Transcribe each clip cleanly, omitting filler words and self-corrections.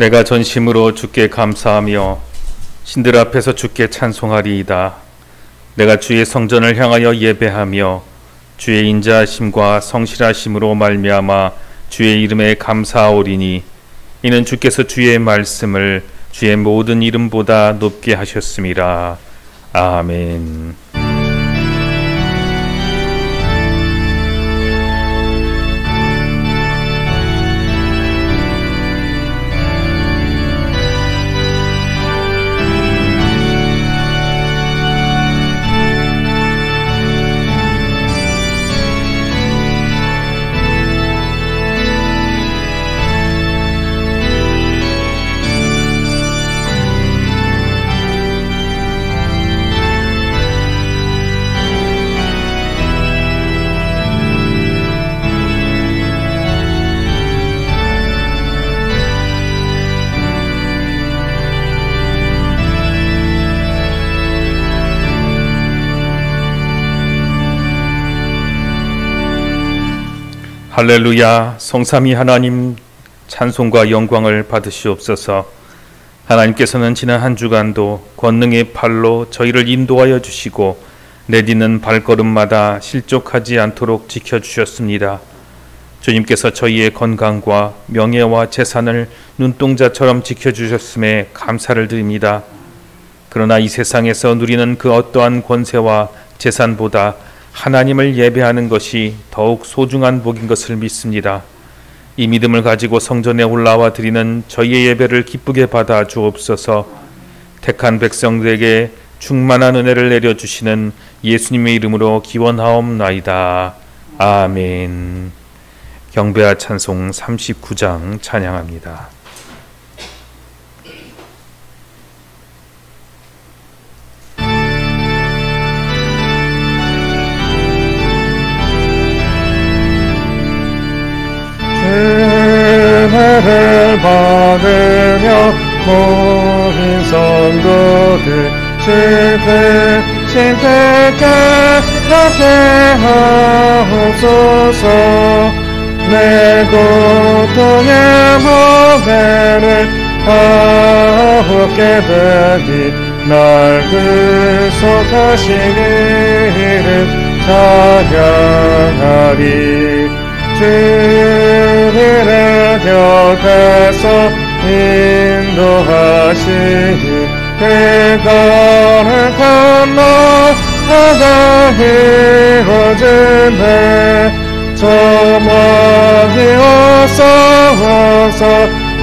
내가 전심으로 주께 감사하며 신들 앞에서 주께 찬송하리이다. 내가 주의 성전을 향하여 예배하며 주의 인자하심과 성실하심으로 말미암아 주의 이름에 감사하오리니 이는 주께서 주의 말씀을 주의 모든 이름보다 높게 하셨음이라. 아멘. 할렐루야. 성삼위 하나님 찬송과 영광을 받으시옵소서. 하나님께서는 지난 한 주간도 권능의 팔로 저희를 인도하여 주시고 내딛는 발걸음마다 실족하지 않도록 지켜주셨습니다. 주님께서 저희의 건강과 명예와 재산을 눈동자처럼 지켜주셨음에 감사를 드립니다. 그러나 이 세상에서 누리는 그 어떠한 권세와 재산보다 하나님을 예배하는 것이 더욱 소중한 복인 것을 믿습니다. 이 믿음을 가지고 성전에 올라와 드리는 저희의 예배를 기쁘게 받아 주옵소서. 택한 백성들에게 충만한 은혜를 내려주시는 예수님의 이름으로 기원하옵나이다. 아멘. 경배와 찬송 39장 찬양합니다. 은혜를 받으며 모든 성도들 신들께 함께 하옵소서. 내 고통의 무게를 가볍게 되니 날 구속하신 이름 찬양하리. 주님의 곁에서 인도하시니 그거를 건너 바다 이루어지네. 저 멀리 어서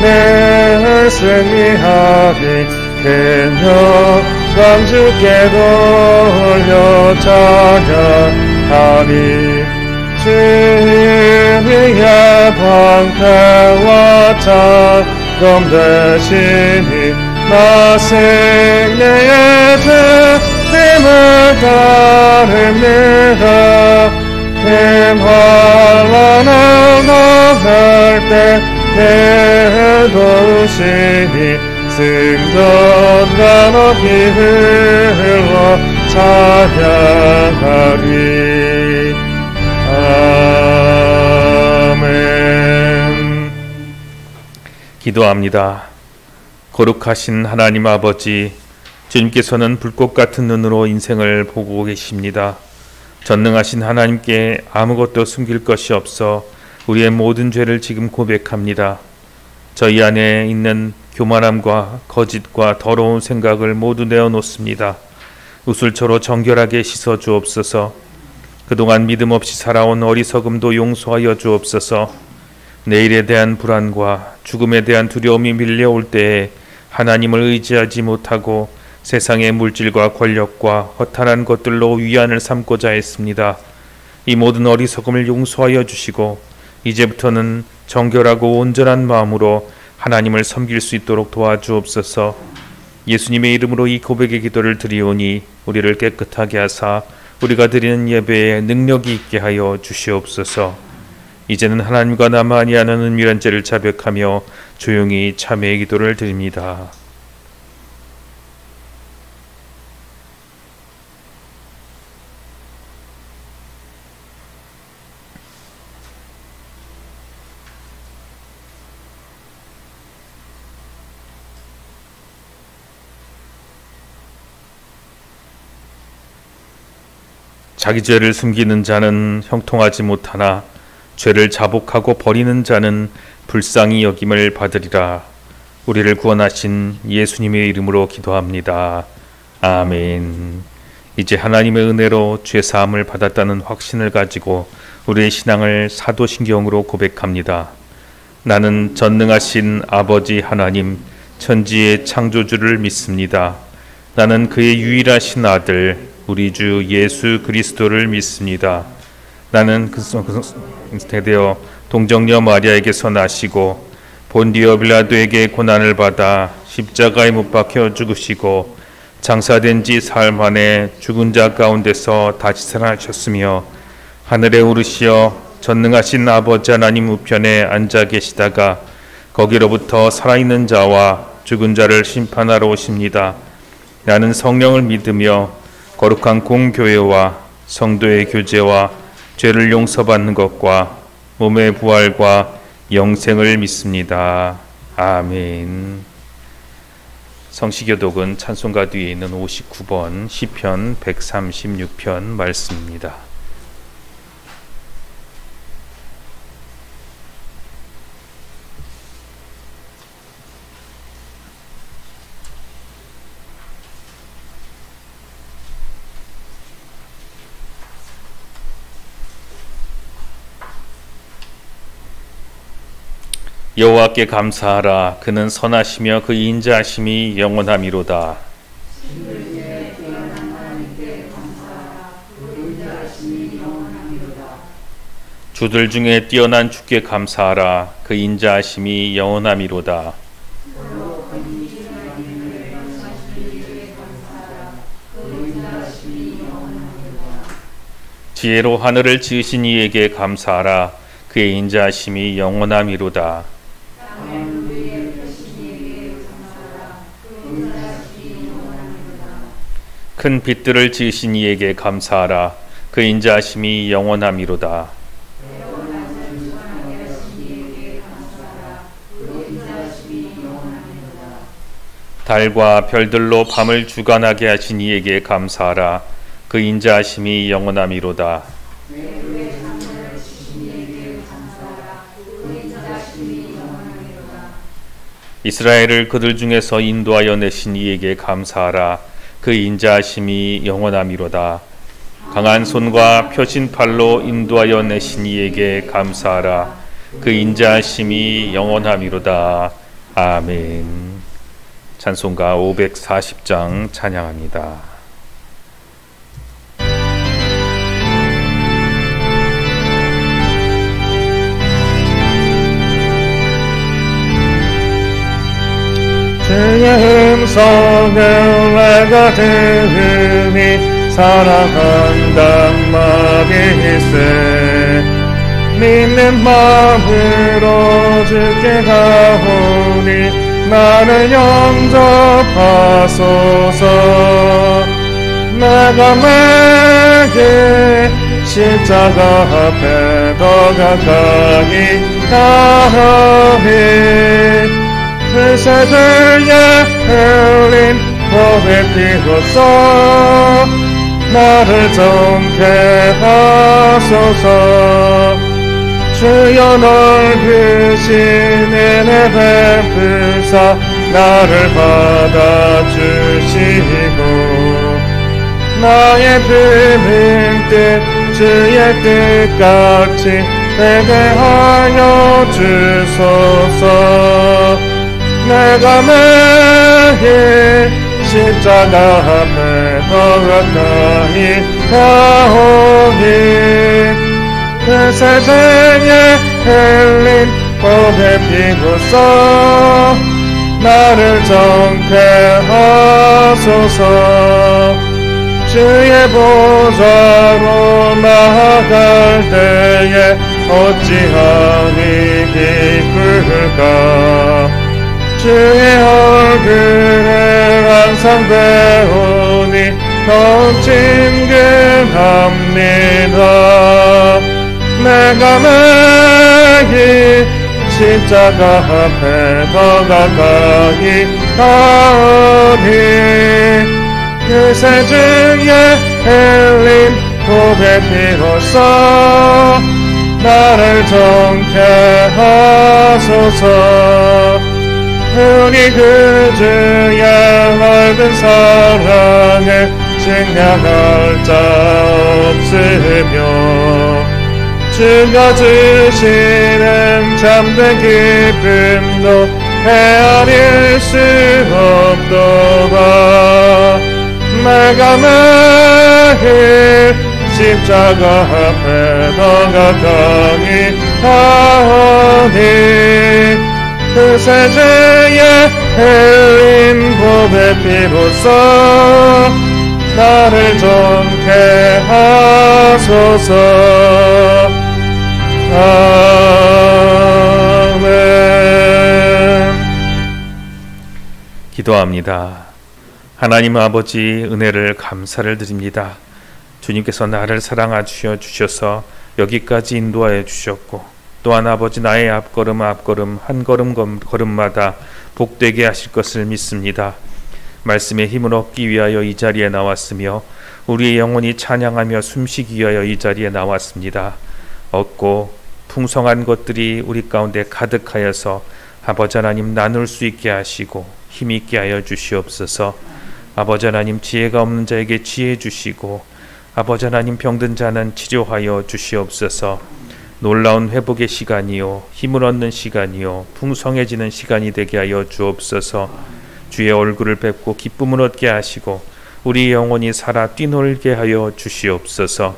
늘 승리하리. 그 영광 주께 돌려 찬양하리. 주님의 광태와 찬검 되시니 나 생애의 주님을 따릅니다. 큰 환난을 넘을 때 내 도우시니 승전과 높이 흘러 찬양하리. 아멘. 기도합니다. 거룩하신 하나님 아버지, 주님께서는 불꽃 같은 눈으로 인생을 보고 계십니다. 전능하신 하나님께 아무것도 숨길 것이 없어 우리의 모든 죄를 지금 고백합니다. 저희 안에 있는 교만함과 거짓과 더러운 생각을 모두 내어놓습니다. 우슬초로 정결하게 씻어 주옵소서. 그동안 믿음 없이 살아온 어리석음도 용서하여 주옵소서. 내일에 대한 불안과 죽음에 대한 두려움이 밀려올 때에 하나님을 의지하지 못하고 세상의 물질과 권력과 허탄한 것들로 위안을 삼고자 했습니다. 이 모든 어리석음을 용서하여 주시고 이제부터는 정결하고 온전한 마음으로 하나님을 섬길 수 있도록 도와주옵소서. 예수님의 이름으로 이 고백의 기도를 드리오니 우리를 깨끗하게 하사 우리가 드리는 예배에 능력이 있게 하여 주시옵소서. 이제는 하나님과 나만이 하는 은밀한 죄를 자백하며 조용히 참회의 기도를 드립니다. 자기 죄를 숨기는 자는 형통하지 못하나 죄를 자복하고 버리는 자는 불쌍히 여김을 받으리라. 우리를 구원하신 예수님의 이름으로 기도합니다. 아멘. 이제 하나님의 은혜로 죄사함을 받았다는 확신을 가지고 우리의 신앙을 사도신경으로 고백합니다. 나는 전능하신 아버지 하나님, 천지의 창조주를 믿습니다. 나는 그의 유일하신 아들, 우리 주 예수 그리스도를 믿습니다. 나는 그대여 동정녀 마리아에게서 나시고 본디오 빌라도에게 고난을 받아 십자가에 못 박혀 죽으시고 장사된 지 사흘 만에 죽은 자 가운데서 다시 살아나셨으며 하늘에 오르시어 전능하신 아버지 하나님 우편에 앉아 계시다가 거기로부터 살아있는 자와 죽은 자를 심판하러 오십니다. 나는 성령을 믿으며 거룩한 공교회와 성도의 교제와 죄를 용서받는 것과 몸의 부활과 영생을 믿습니다. 아멘. 성시교독은 찬송가 뒤에 있는 59번 시편 136편 말씀입니다. 여호와께 감사하라. 그는 선하시며 그 인자하심이 영원함이로다. 주들 중에 뛰어난 주께 감사하라. 그 인자하심이 영원함이로다. 지혜로 하늘을 지으신 이에게 감사하라. 그의 인자하심이 영원함이로다. 큰 빛들을 지으신 이에게 감사하라. 그 인자하심이 영원함이로다. 달과 별들로 밤을 주관하게 하신 이에게 감사하라. 그 인자하심이 영원함이로다. 이스라엘을 그들 중에서 인도하여 내신 이에게 감사하라. 그 인자하심이 영원함이로다. 강한 손과 펴신 팔로 인도하여 내신 이에게 감사하라. 그 인자하심이 영원함이로다. 아멘. 찬송가 540장 찬양합니다. 주의 음성을 내가 들으니 사랑한단 말일세. 믿는 마음으로 주께 가오니 나를 영접하소서. 내가 내게 십자가 앞에 더 가까이 가오니 그 세대에 흘린 보배 피로써 나를 정케 하소서. 주여 넓으신 은혜 베푸사 나를 받아주시고 나의 품은 뜻 주의 뜻같이 되게 하여 주소서. 내가 매일 십자가 앞에 더 가까이 가오니 그 세상에 흘린 보배 피로써 나를 정케 하소서. 주의 보좌로 나아갈 때에 어찌하니 기쁠까. 주의 얼굴을 항상 배우니 더욱 친근합니다. 내가 매일 십자가 앞에 더 가까이 가오니 그 새 중에 흘린 보배 복의 피로써 나를 정케 하소서. 우리 그 주의 넓은 사랑을 생략할 자 없으며 주가 주시는 참된 기쁨도 헤아릴 수 없도다. 내가 매일 십자가 앞에 더 가까이 하오니 그 세죄에 흘린 복의 피로써 나를 정케 하소서. 아멘. 기도합니다. 하나님 아버지, 은혜를 감사를 드립니다. 주님께서 나를 사랑하여 주셔서 여기까지 인도하여 주셨고, 또한 아버지 나의 앞걸음 한 걸음마다 복되게 하실 것을 믿습니다. 말씀의 힘을 얻기 위하여 이 자리에 나왔으며 우리의 영혼이 찬양하며 숨쉬기 위하여 이 자리에 나왔습니다. 얻고 풍성한 것들이 우리 가운데 가득하여서 아버지 하나님 나눌 수 있게 하시고 힘있게 하여 주시옵소서. 아버지 하나님, 지혜가 없는 자에게 지혜 주시고 아버지 하나님, 병든 자는 치료하여 주시옵소서. 놀라운 회복의 시간이요, 힘을 얻는 시간이요, 풍성해지는 시간이 되게 하여 주옵소서. 주의 얼굴을 뵙고 기쁨을 얻게 하시고 우리 영혼이 살아 뛰놀게 하여 주시옵소서.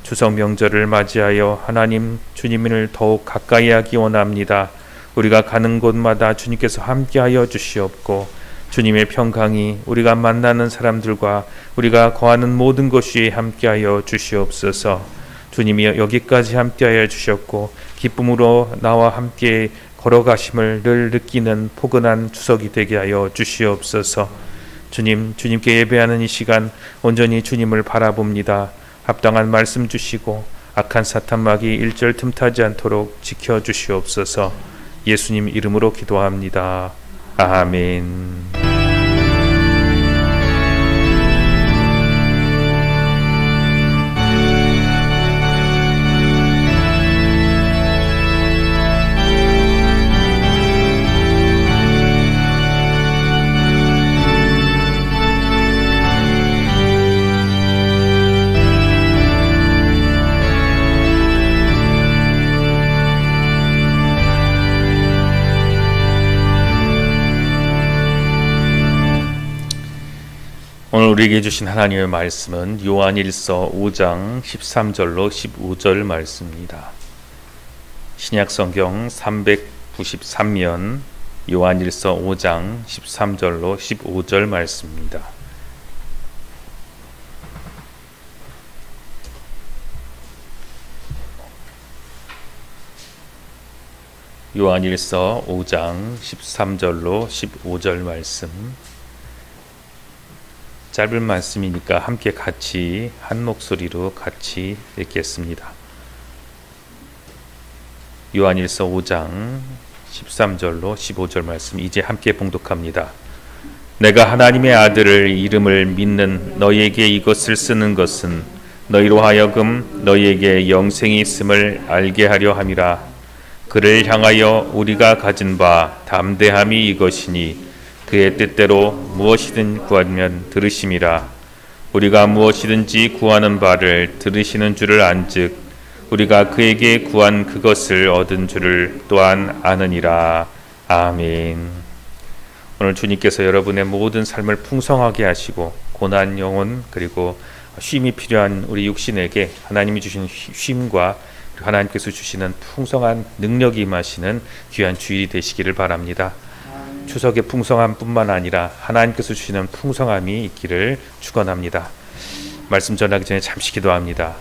추석 명절을 맞이하여 하나님 주님을 더욱 가까이 하기 원합니다. 우리가 가는 곳마다 주님께서 함께하여 주시옵고 주님의 평강이 우리가 만나는 사람들과 우리가 거하는 모든 곳이 함께하여 주시옵소서. 주님이 여기까지 함께하여 주셨고 기쁨으로 나와 함께 걸어가심을 늘 느끼는 포근한 추석이 되게 하여 주시옵소서. 주님께 예배하는 이 시간 온전히 주님을 바라봅니다. 합당한 말씀 주시고 악한 사탄마귀 일절 틈타지 않도록 지켜주시옵소서. 예수님 이름으로 기도합니다. 아멘. 오늘 우리에게 주신 하나님의 말씀은 요한일서 5장 13절로 15절 말씀입니다. 신약성경 393면 요한일서 5장 13절로 15절 말씀입니다. 요한일서 5장 13절로 15절 말씀, 짧은 말씀이니까 함께 같이 한 목소리로 같이 읽겠습니다. 요한일서 5장 13절로 15절 말씀 이제 함께 봉독합니다. 내가 하나님의 아들을 이름을 믿는 너희에게 이것을 쓰는 것은 너희로 하여금 너희에게 영생이 있음을 알게 하려 함이라. 그를 향하여 우리가 가진 바 담대함이 이것이니 그의 뜻대로 무엇이든 구하면 들으심이라. 우리가 무엇이든지 구하는 바를 들으시는 줄을 안즉 우리가 그에게 구한 그것을 얻은 줄을 또한 아느니라. 아멘. 오늘 주님께서 여러분의 모든 삶을 풍성하게 하시고 고난 영혼 그리고 쉼이 필요한 우리 육신에게 하나님이 주신 쉼과 하나님께서 주시는 풍성한 능력이 임하시는 귀한 주일이 되시기를 바랍니다. 추석의 풍성함뿐만 아니라 하나님께서 주시는 풍성함이 있기를 축원합니다. 말씀 전하기 전에 잠시 기도합니다.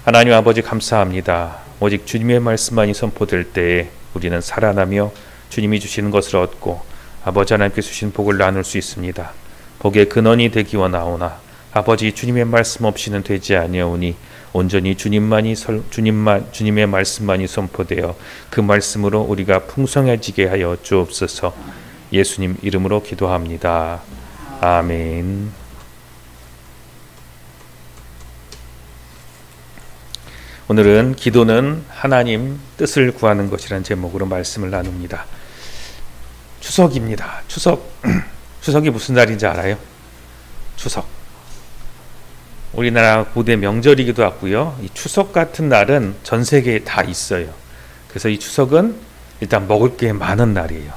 하나님 아버지 감사합니다. 오직 주님의 말씀만이 선포될 때에 우리는 살아나며 주님이 주시는 것을 얻고 아버지 하나님께서 주신 복을 나눌 수 있습니다. 복의 근원이 되기 원하오나 아버지 주님의 말씀 없이는 되지 아니하오니 온전히 주님의 말씀만이 선포되어 그 말씀으로 우리가 풍성해지게 하여 주옵소서. 예수님 이름으로 기도합니다. 아멘. 오늘은 기도는 하나님 뜻을 구하는 것이라는 제목으로 말씀을 나눕니다. 추석입니다. 추석이 무슨 날인지 알아요? 추석. 우리나라 고대 명절이기도 하고요. 이 추석 같은 날은 전 세계에 다 있어요. 그래서 이 추석은 일단 먹을 게 많은 날이에요.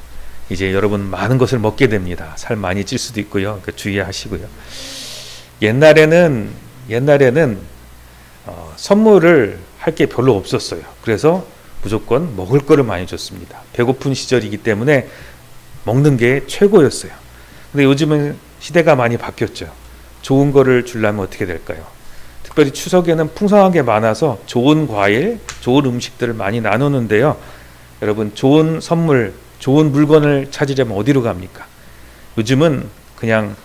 이제 여러분 많은 것을 먹게 됩니다. 살 많이 찔 수도 있고요. 그러니까 주의하시고요. 옛날에는 선물을 할 게 별로 없었어요. 그래서 무조건 먹을 거를 많이 줬습니다. 배고픈 시절이기 때문에 먹는 게 최고였어요. 근데 요즘은 시대가 많이 바뀌었죠. 좋은 거를 주려면 어떻게 될까요? 특별히 추석에는 풍성하게 많아서 좋은 과일, 좋은 음식들을 많이 나누는데요. 여러분, 좋은 선물, 좋은 물건을 찾으려면 어디로 갑니까? 요즘은 그냥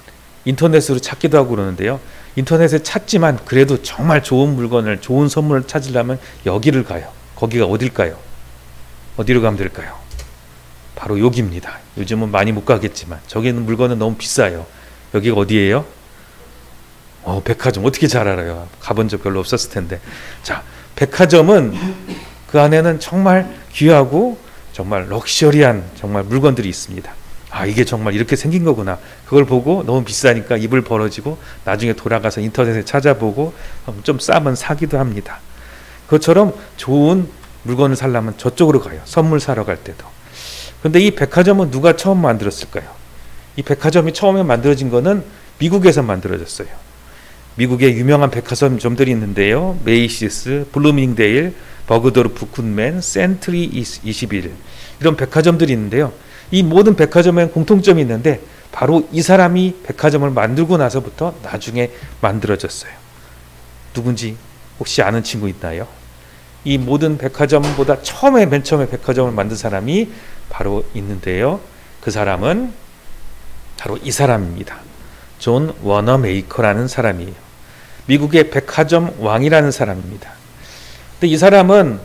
인터넷으로 찾기도 하고 그러는데요. 인터넷에 찾지만 그래도 정말 좋은 물건을, 좋은 선물을 찾으려면 여기를 가요. 거기가 어딜까요? 어디로 가면 될까요? 바로 여기입니다. 요즘은 많이 못 가겠지만 저기 있는 물건은 너무 비싸요. 여기가 어디예요? 백화점. 어떻게 잘 알아요? 가본 적 별로 없었을 텐데. 자, 백화점은 그 안에는 정말 귀하고 정말 럭셔리한 정말 물건들이 있습니다. 아, 이게 정말 이렇게 생긴 거구나. 그걸 보고 너무 비싸니까 입을 벌어지고 나중에 돌아가서 인터넷에 찾아보고 좀 싸면 사기도 합니다. 그것처럼 좋은 물건을 사려면 저쪽으로 가요. 선물 사러 갈 때도. 근데 이 백화점은 누가 처음 만들었을까요? 이 백화점이 처음에 만들어진 거는 미국에서 만들어졌어요. 미국의 유명한 백화점들이 있는데요. 메이시스, 블루밍데일, 버그도르프 굿맨, 센트리 21 이런 백화점들이 있는데요. 이 모든 백화점에는 공통점이 있는데 바로 이 사람이 백화점을 만들고 나서부터 나중에 만들어졌어요. 누군지 혹시 아는 친구 있나요? 이 모든 백화점보다 맨 처음에 백화점을 만든 사람이 바로 있는데요. 그 사람은 바로 이 사람입니다. 존 워너메이커라는 사람이에요. 미국의 백화점 왕이라는 사람입니다. 근데 이 사람은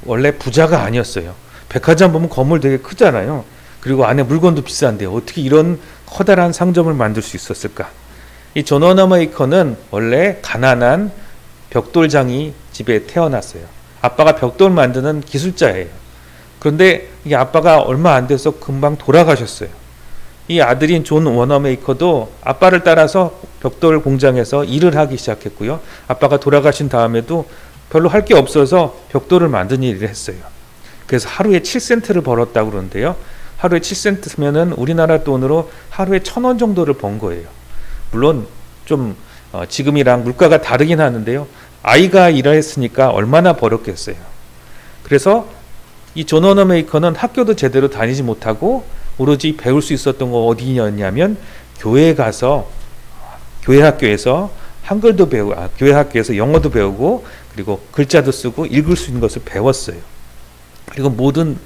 원래 부자가 아니었어요. 백화점 보면 건물 되게 크잖아요. 그리고 안에 물건도 비싼데 어떻게 이런 커다란 상점을 만들 수 있었을까? 이 존 워너메이커는 원래 가난한 벽돌장이 집에 태어났어요. 아빠가 벽돌 만드는 기술자예요. 그런데 이 아빠가 얼마 안 돼서 금방 돌아가셨어요. 이 아들인 존 워너메이커도 아빠를 따라서 벽돌 공장에서 일을 하기 시작했고요. 아빠가 돌아가신 다음에도 별로 할 게 없어서 벽돌을 만드는 일을 했어요. 그래서 하루에 7센트를 벌었다고 그러는데요. 하루에 7센트면은 우리나라 돈으로 하루에 1,000원 정도를 번 거예요. 물론 좀 지금이랑 물가가 다르긴 하는데요. 아이가 일했으니까 얼마나 벌었겠어요. 그래서 이 존 워너메이커는 학교도 제대로 다니지 못하고 오로지 배울 수 있었던 거 어디였냐면 교회에 가서 교회 학교에서 한글도 배우고 교회 학교에서 영어도 배우고 그리고 글자도 쓰고 읽을 수 있는 것을 배웠어요. 그리고 모든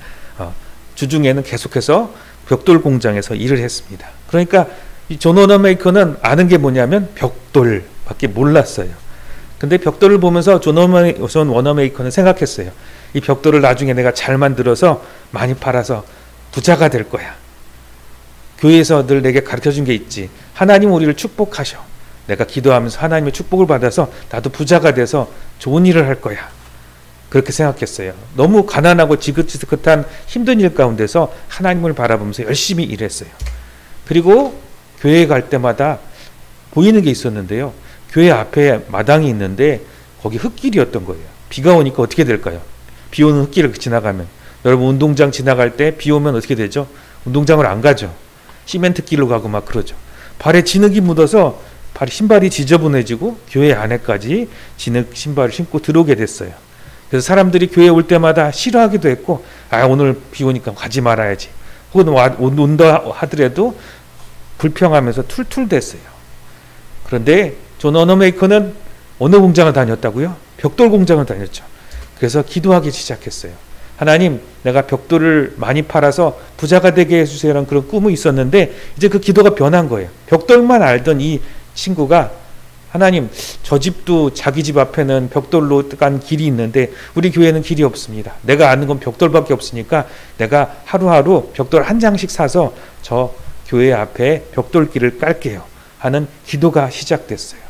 주중에는 계속해서 벽돌 공장에서 일을 했습니다. 그러니까 이 존 워너메이커는 아는 게 뭐냐면 벽돌밖에 몰랐어요. 근데 벽돌을 보면서 존 워너메이커는 생각했어요. 이 벽돌을 나중에 내가 잘 만들어서 많이 팔아서 부자가 될 거야. 교회에서 늘 내게 가르쳐준 게 있지. 하나님 우리를 축복하셔. 내가 기도하면서 하나님의 축복을 받아서 나도 부자가 돼서 좋은 일을 할 거야. 그렇게 생각했어요. 너무 가난하고 지긋지긋한 힘든 일 가운데서 하나님을 바라보면서 열심히 일했어요. 그리고 교회에 갈 때마다 보이는 게 있었는데요. 교회 앞에 마당이 있는데 거기 흙길이었던 거예요. 비가 오니까 어떻게 될까요? 비 오는 흙길을 지나가면 여러분 운동장 지나갈 때 비 오면 어떻게 되죠? 운동장을 안 가죠. 시멘트 길로 가고 막 그러죠. 발에 진흙이 묻어서 신발이 지저분해지고 교회 안에까지 진흙 신발을 신고 들어오게 됐어요. 그래서 사람들이 교회 올 때마다 싫어하기도 했고 오늘 비 오니까 가지 말아야지. 혹은 온다 하더라도 불평하면서 툴툴댔어요. 그런데 존 워너메이커는 어느 공장을 다녔다고요? 벽돌 공장을 다녔죠. 그래서 기도하기 시작했어요. 하나님, 내가 벽돌을 많이 팔아서 부자가 되게 해주세요라는 그런 꿈이 있었는데 이제 그 기도가 변한 거예요. 벽돌만 알던 이 친구가 하나님, 저 집도 자기 집 앞에는 벽돌로 간 길이 있는데 우리 교회는 길이 없습니다. 내가 아는 건 벽돌밖에 없으니까 내가 하루하루 벽돌 한 장씩 사서 저 교회 앞에 벽돌길을 깔게요 하는 기도가 시작됐어요.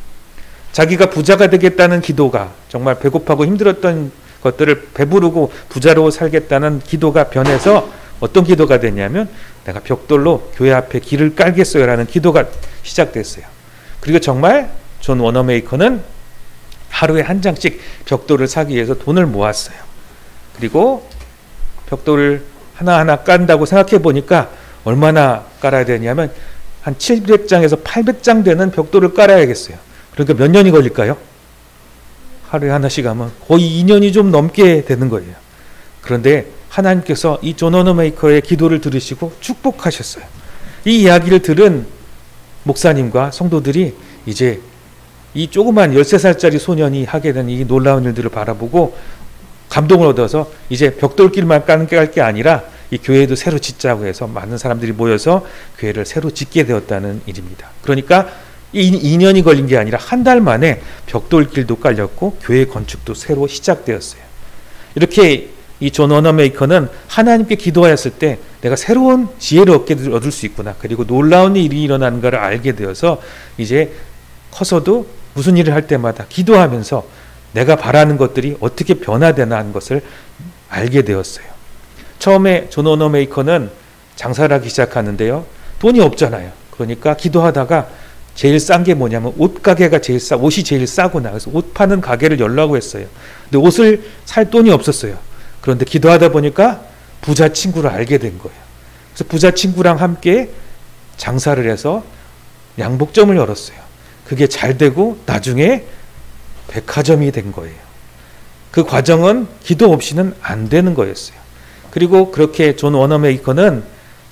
자기가 부자가 되겠다는 기도가, 정말 배고파고 힘들었던 것들을 배부르고 부자로 살겠다는 기도가 변해서 어떤 기도가 됐냐면 내가 벽돌로 교회 앞에 길을 깔겠어요 라는 기도가 시작됐어요. 그리고 정말 존 워너메이커는 하루에 한 장씩 벽돌을 사기 위해서 돈을 모았어요. 그리고 벽돌을 하나하나 깐다고 생각해 보니까 얼마나 깔아야 되냐면 한 700장에서 800장 되는 벽돌을 깔아야겠어요. 그러니까 몇 년이 걸릴까요? 하루에 하나씩 하면 거의 2년이 좀 넘게 되는 거예요. 그런데 하나님께서 이 존 워너메이커의 기도를 들으시고 축복하셨어요. 이 이야기를 들은 목사님과 성도들이 이제 이 조그만 13살짜리 소년이 하게 된 이 놀라운 일들을 바라보고 감동을 얻어서 이제 벽돌길만 깔 게 아니라 이 교회도 새로 짓자고 해서 많은 사람들이 모여서 교회를 새로 짓게 되었다는 일입니다. 그러니까 이 2년이 걸린 게 아니라 한 달 만에 벽돌길도 깔렸고 교회 건축도 새로 시작되었어요. 이렇게 이 존 워너메이커는 하나님께 기도하였을 때 내가 새로운 지혜를 얻을 수 있구나, 그리고 놀라운 일이 일어나는 것을 알게 되어서 이제 커서도 무슨 일을 할 때마다 기도하면서 내가 바라는 것들이 어떻게 변화되나 하는 것을 알게 되었어요. 처음에 존 워너메이커는 장사를 하기 시작하는데요. 돈이 없잖아요. 그러니까 기도하다가 제일 싼 게 뭐냐면 옷가게가 옷이 제일 싸구나. 그래서 옷 파는 가게를 열라고 했어요. 근데 옷을 살 돈이 없었어요. 그런데 기도하다 보니까 부자 친구를 알게 된 거예요. 그래서 부자 친구랑 함께 장사를 해서 양복점을 열었어요. 그게 잘 되고 나중에 백화점이 된 거예요. 그 과정은 기도 없이는 안 되는 거였어요. 그리고 그렇게 존 워너메이커는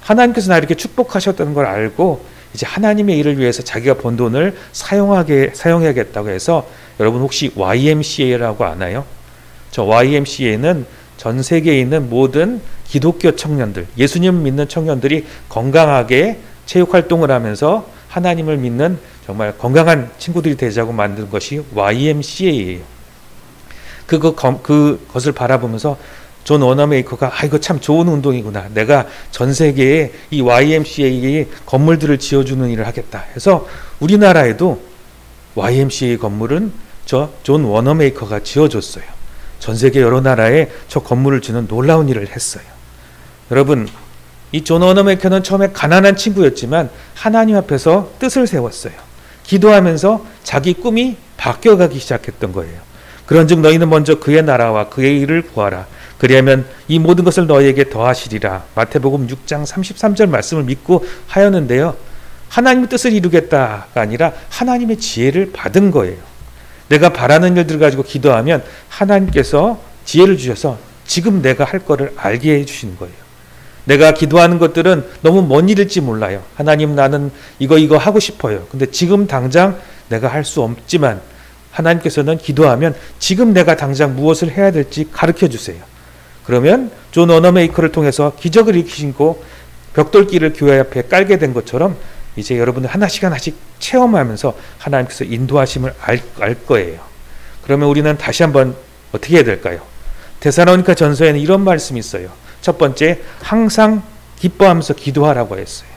하나님께서 나 이렇게 축복하셨다는 걸 알고 이제 하나님의 일을 위해서 자기가 번 돈을 사용해야겠다고 해서, 여러분 혹시 YMCA라고 아나요? 저 YMCA는 전 세계에 있는 모든 기독교 청년들, 예수님을 믿는 청년들이 건강하게 체육활동을 하면서 하나님을 믿는 정말 건강한 친구들이 되자고 만든 것이 YMCA예요. 그것을 바라보면서 존 워너메이커가 이거 참 좋은 운동이구나. 내가 전 세계에 이 YMCA 건물들을 지어주는 일을 하겠다 해서 우리나라에도 YMCA 건물은 저 존 워너메이커가 지어줬어요. 전 세계 여러 나라에 저 건물을 지는 놀라운 일을 했어요. 여러분, 이 존 워너메이커는 처음에 가난한 친구였지만 하나님 앞에서 뜻을 세웠어요. 기도하면서 자기 꿈이 바뀌어가기 시작했던 거예요. 그런즉 너희는 먼저 그의 나라와 그의 일을 구하라. 그리하면 이 모든 것을 너희에게 더하시리라. 마태복음 6장 33절 말씀을 믿고 하였는데요. 하나님의 뜻을 이루겠다가 아니라 하나님의 지혜를 받은 거예요. 내가 바라는 일들을 가지고 기도하면 하나님께서 지혜를 주셔서 지금 내가 할 거를 알게 해주시는 거예요. 내가 기도하는 것들은 너무 먼 일일지 몰라요. 하나님, 나는 이거 하고 싶어요. 근데 지금 당장 내가 할 수 없지만 하나님께서는 기도하면 지금 내가 당장 무엇을 해야 될지 가르쳐 주세요. 그러면 존 워너메이커를 통해서 기적을 일으키시고 벽돌길을 교회 앞에 깔게 된 것처럼 이제 여러분들 하나씩 체험하면서 하나님께서 인도하심을 알 거예요. 그러면 우리는 다시 한번 어떻게 해야 될까요? 데살로니가 전서에는 이런 말씀이 있어요. 첫 번째, 항상 기뻐하면서 기도하라고 했어요.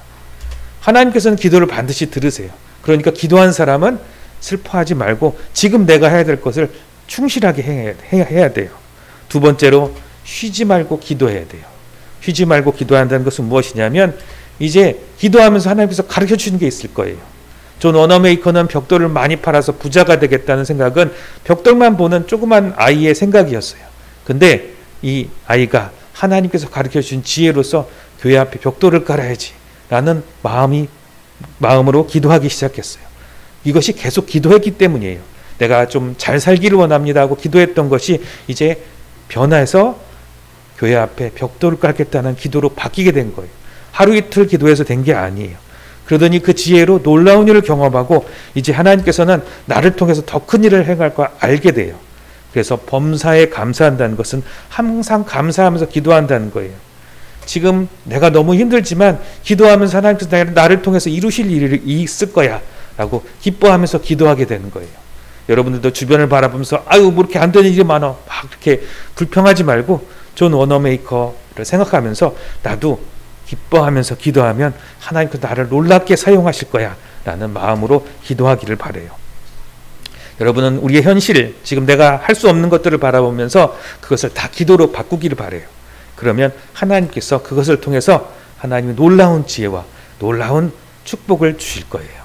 하나님께서는 기도를 반드시 들으세요. 그러니까 기도한 사람은 슬퍼하지 말고 지금 내가 해야 될 것을 충실하게 해야 돼요. 두 번째로, 쉬지 말고 기도해야 돼요. 쉬지 말고 기도한다는 것은 무엇이냐면 이제 기도하면서 하나님께서 가르쳐 주시는 게 있을 거예요. 존 워너메이커는 벽돌을 많이 팔아서 부자가 되겠다는 생각은 벽돌만 보는 조그만 아이의 생각이었어요. 근데 이 아이가 하나님께서 가르쳐 주신 지혜로서 교회 앞에 벽돌을 깔아야지 라는 마음으로 기도하기 시작했어요. 이것이 계속 기도했기 때문이에요. 내가 좀 잘 살기를 원합니다 하고 기도했던 것이 이제 변해서 교회 앞에 벽돌을 깔겠다는 기도로 바뀌게 된 거예요. 하루 이틀 기도해서 된 게 아니에요. 그러더니 그 지혜로 놀라운 일을 경험하고 이제 하나님께서는 나를 통해서 더 큰 일을 행할 걸 알게 돼요. 그래서 범사에 감사한다는 것은 항상 감사하면서 기도한다는 거예요. 지금 내가 너무 힘들지만 기도하면서 하나님께서 나를 통해서 이루실 일이 있을 거야 라고 기뻐하면서 기도하게 되는 거예요. 여러분들도 주변을 바라보면서 뭐 이렇게 안 되는 일이 많아 막 이렇게 불평하지 말고 존 워너메이커를 생각하면서 나도 기뻐하면서 기도하면 하나님께서 나를 놀랍게 사용하실 거야 라는 마음으로 기도하기를 바라요. 여러분은 우리의 현실, 지금 내가 할 수 없는 것들을 바라보면서 그것을 다 기도로 바꾸기를 바라요. 그러면 하나님께서 그것을 통해서 하나님의 놀라운 지혜와 놀라운 축복을 주실 거예요.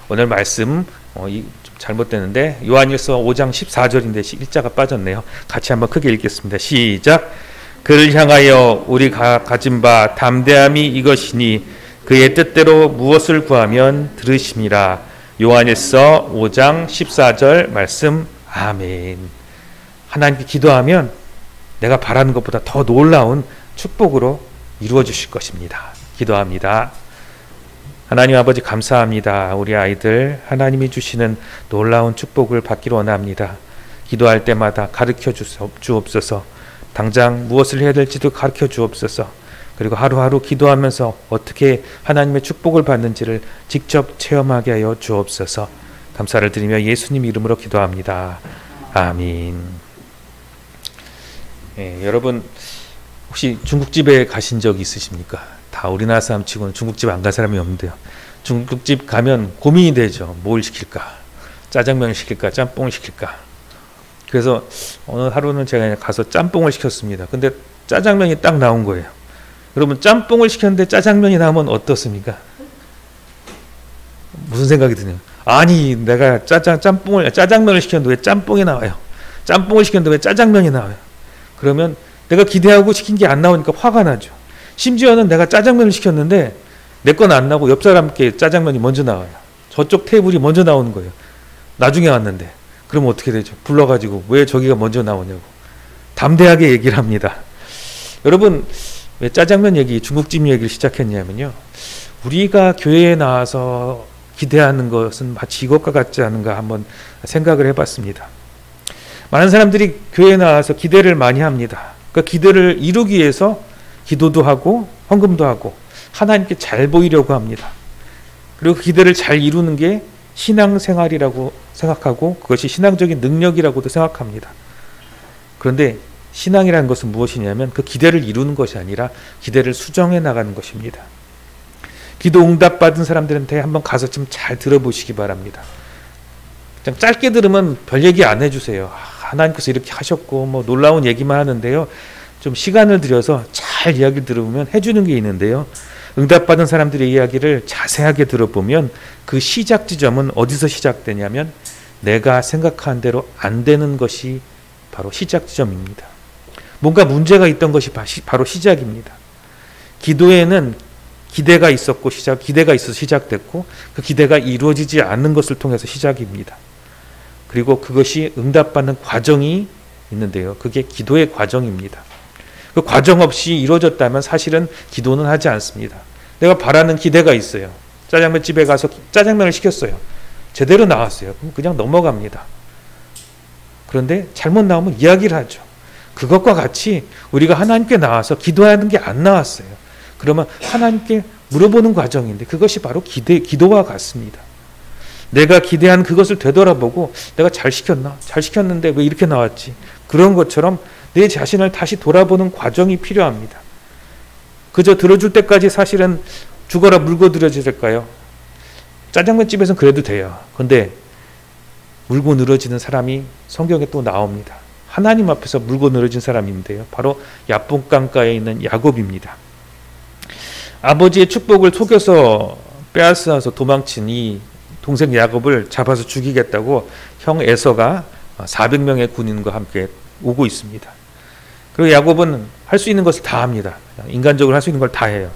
오늘 말씀 좀 잘못됐는데 요한일서 5장 14절인데 일자가 빠졌네요. 같이 한번 크게 읽겠습니다. 시작. 그를 향하여 우리가 가진 바 담대함이 이것이니 그의 뜻대로 무엇을 구하면 들으심이라. 요한일서 5장 14절 말씀. 아멘. 하나님께 기도하면 내가 바라는 것보다 더 놀라운 축복으로 이루어 주실 것입니다. 기도합니다. 하나님 아버지 감사합니다. 우리 아이들 하나님이 주시는 놀라운 축복을 받기를 원합니다. 기도할 때마다 가르쳐 주옵소서. 당장 무엇을 해야 될지도 가르쳐 주옵소서. 그리고 하루하루 기도하면서 어떻게 하나님의 축복을 받는지를 직접 체험하게 하여 주옵소서. 감사를 드리며 예수님 이름으로 기도합니다. 아멘. 여러분 혹시 중국집에 가신 적 있으십니까? 다 우리나라 사람 치고는 중국집 안 간 사람이 없는데요. 중국집 가면 고민이 되죠. 뭘 시킬까? 짜장면을 시킬까? 짬뽕을 시킬까? 그래서 어느 하루는 제가 가서 짬뽕을 시켰습니다. 근데 짜장면이 딱 나온 거예요. 여러분 짬뽕을 시켰는데 짜장면이 나오면 어떻습니까? 무슨 생각이 드냐면 아니 내가 짜장면을 시켰는데 왜 짬뽕이 나와요? 짬뽕을 시켰는데 왜 짜장면이 나와요? 그러면 내가 기대하고 시킨 게 안 나오니까 화가 나죠. 심지어는 내가 짜장면을 시켰는데 내 건 안 나오고 옆 사람께 짜장면이 먼저 나와요. 저쪽 테이블이 먼저 나오는 거예요. 나중에 왔는데. 그러면 어떻게 되죠? 불러가지고 왜 저기가 먼저 나오냐고 담대하게 얘기를 합니다. 여러분 왜 짜장면 얘기, 중국집 얘기를 시작했냐면요. 우리가 교회에 나와서 기대하는 것은 마치 이것과 같지 않은가 한번 생각을 해봤습니다. 많은 사람들이 교회에 나와서 기대를 많이 합니다. 그 기대를 이루기 위해서 기도도 하고 헌금도 하고 하나님께 잘 보이려고 합니다. 그리고 그 기대를 잘 이루는 게 신앙생활이라고 생각하고 그것이 신앙적인 능력이라고도 생각합니다. 그런데 신앙이라는 것은 무엇이냐면 그 기대를 이루는 것이 아니라 기대를 수정해 나가는 것입니다. 기도 응답받은 사람들한테 한번 가서 좀 잘 들어보시기 바랍니다. 그냥 짧게 들으면 별 얘기 안 해주세요. 하나님께서 이렇게 하셨고 뭐 놀라운 얘기만 하는데요. 좀 시간을 들여서 잘 이야기를 들어보면 해주는 게 있는데요. 응답받은 사람들의 이야기를 자세하게 들어보면 그 시작 지점은 어디서 시작되냐면 내가 생각한 대로 안 되는 것이 바로 시작 지점입니다. 뭔가 문제가 있던 것이 바로 시작입니다. 기도에는 기대가 있었고 기대가 있어서 시작됐고 그 기대가 이루어지지 않는 것을 통해서 시작입니다. 그리고 그것이 응답받는 과정이 있는데요. 그게 기도의 과정입니다. 그 과정 없이 이루어졌다면 사실은 기도는 하지 않습니다. 내가 바라는 기대가 있어요. 짜장면 집에 가서 짜장면을 시켰어요. 제대로 나왔어요. 그럼 그냥 넘어갑니다. 그런데 잘못 나오면 이야기를 하죠. 그것과 같이 우리가 하나님께 나와서 기도하는 게 안 나왔어요. 그러면 하나님께 물어보는 과정인데 그것이 바로 기도와 같습니다. 내가 기대한 그것을 되돌아보고 내가 잘 시켰나? 잘 시켰는데 왜 이렇게 나왔지? 그런 것처럼 내 자신을 다시 돌아보는 과정이 필요합니다. 그저 들어줄 때까지 사실은 죽어라 물고 들어줘야 될까요? 짜장면집에서는 그래도 돼요. 근데 물고 늘어지는 사람이 성경에 또 나옵니다. 하나님 앞에서 물고 늘어진 사람인데요. 바로 야복강가에 있는 야곱입니다. 아버지의 축복을 속여서 빼앗아서 도망친 이 동생 야곱을 잡아서 죽이겠다고 형 에서가 400명의 군인과 함께 오고 있습니다. 그리고 야곱은 할 수 있는 것을 다 합니다. 인간적으로 할 수 있는 걸 다 해요.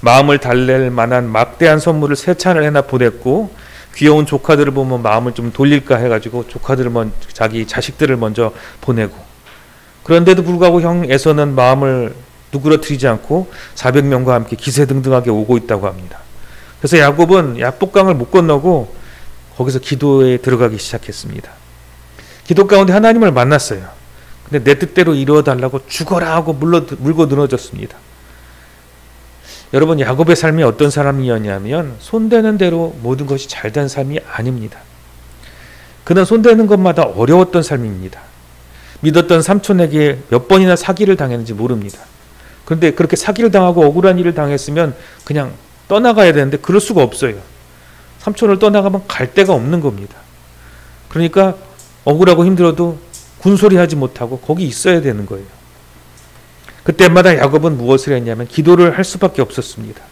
마음을 달랠 만한 막대한 선물을 3차례나 해나 보냈고 귀여운 조카들을 보면 마음을 좀 돌릴까 해가지고 자기 자식들을 먼저 보내고 그런데도 불구하고 형 에서는 마음을 누그러뜨리지 않고 400명과 함께 기세등등하게 오고 있다고 합니다. 그래서 야곱은 야복강을 못 건너고 거기서 기도에 들어가기 시작했습니다. 기도 가운데 하나님을 만났어요. 근데 내 뜻대로 이루어달라고 죽어라 하고 물고 늘어졌습니다. 여러분 야곱의 삶이 어떤 사람이었냐면 손대는 대로 모든 것이 잘된 삶이 아닙니다. 그는 손대는 것마다 어려웠던 삶입니다. 믿었던 삼촌에게 몇 번이나 사기를 당했는지 모릅니다. 그런데 그렇게 사기를 당하고 억울한 일을 당했으면 그냥 떠나가야 되는데 그럴 수가 없어요. 삼촌을 떠나가면 갈 데가 없는 겁니다. 그러니까 억울하고 힘들어도 군소리하지 못하고 거기 있어야 되는 거예요. 그때마다 야곱은 무엇을 했냐면 기도를 할 수밖에 없었습니다.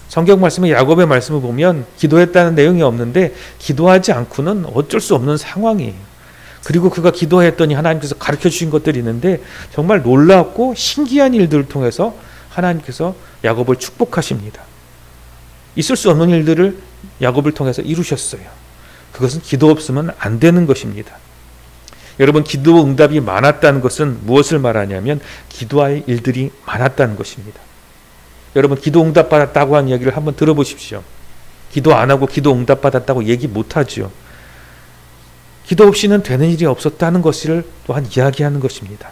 성경 말씀에 야곱의 말씀을 보면 기도했다는 내용이 없는데 기도하지 않고는 어쩔 수 없는 상황이에요. 그리고 그가 기도했더니 하나님께서 가르쳐 주신 것들이 있는데 정말 놀랍고 신기한 일들을 통해서 하나님께서 야곱을 축복하십니다. 있을 수 없는 일들을 야곱을 통해서 이루셨어요. 그것은 기도 없으면 안 되는 것입니다. 여러분, 기도 응답이 많았다는 것은 무엇을 말하냐면 기도할 일들이 많았다는 것입니다. 여러분, 기도 응답 받았다고 하는 이야기를 한번 들어보십시오. 기도 안 하고 기도 응답 받았다고 얘기 못하죠. 기도 없이는 되는 일이 없었다는 것을 또한 이야기하는 것입니다.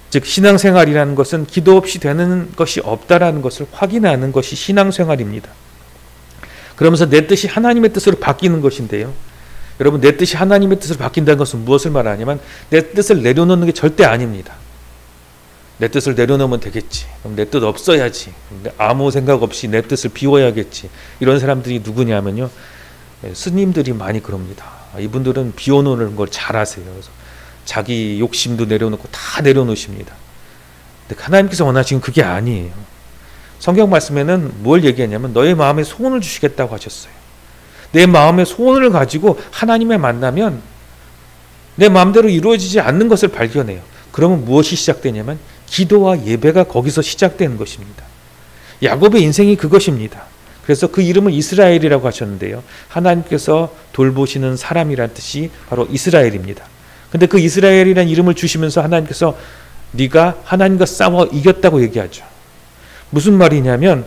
즉 신앙생활이라는 것은 기도 없이 되는 것이 없다라는 것을 확인하는 것이 신앙생활입니다. 그러면서 내 뜻이 하나님의 뜻으로 바뀌는 것인데요. 여러분, 내 뜻이 하나님의 뜻으로 바뀐다는 것은 무엇을 말하냐면 내 뜻을 내려놓는 게 절대 아닙니다. 내 뜻을 내려놓으면 되겠지. 그럼 내 뜻 없어야지. 아무 생각 없이 내 뜻을 비워야겠지. 이런 사람들이 누구냐면요. 스님들이 많이 그럽니다. 이분들은 비워놓는 걸 잘 아세요. 그래서 자기 욕심도 내려놓고 다 내려놓으십니다. 근데 하나님께서 원하시는 그게 아니에요. 성경 말씀에는 뭘 얘기하냐면 너의 마음에 소원을 주시겠다고 하셨어요. 내 마음의 소원을 가지고 하나님을 만나면 내 마음대로 이루어지지 않는 것을 발견해요. 그러면 무엇이 시작되냐면 기도와 예배가 거기서 시작되는 것입니다. 야곱의 인생이 그것입니다. 그래서 그 이름을 이스라엘이라고 하셨는데요. 하나님께서 돌보시는 사람이란 뜻이 바로 이스라엘입니다. 근데 그 이스라엘이라는 이름을 주시면서 하나님께서 네가 하나님과 싸워 이겼다고 얘기하죠. 무슨 말이냐면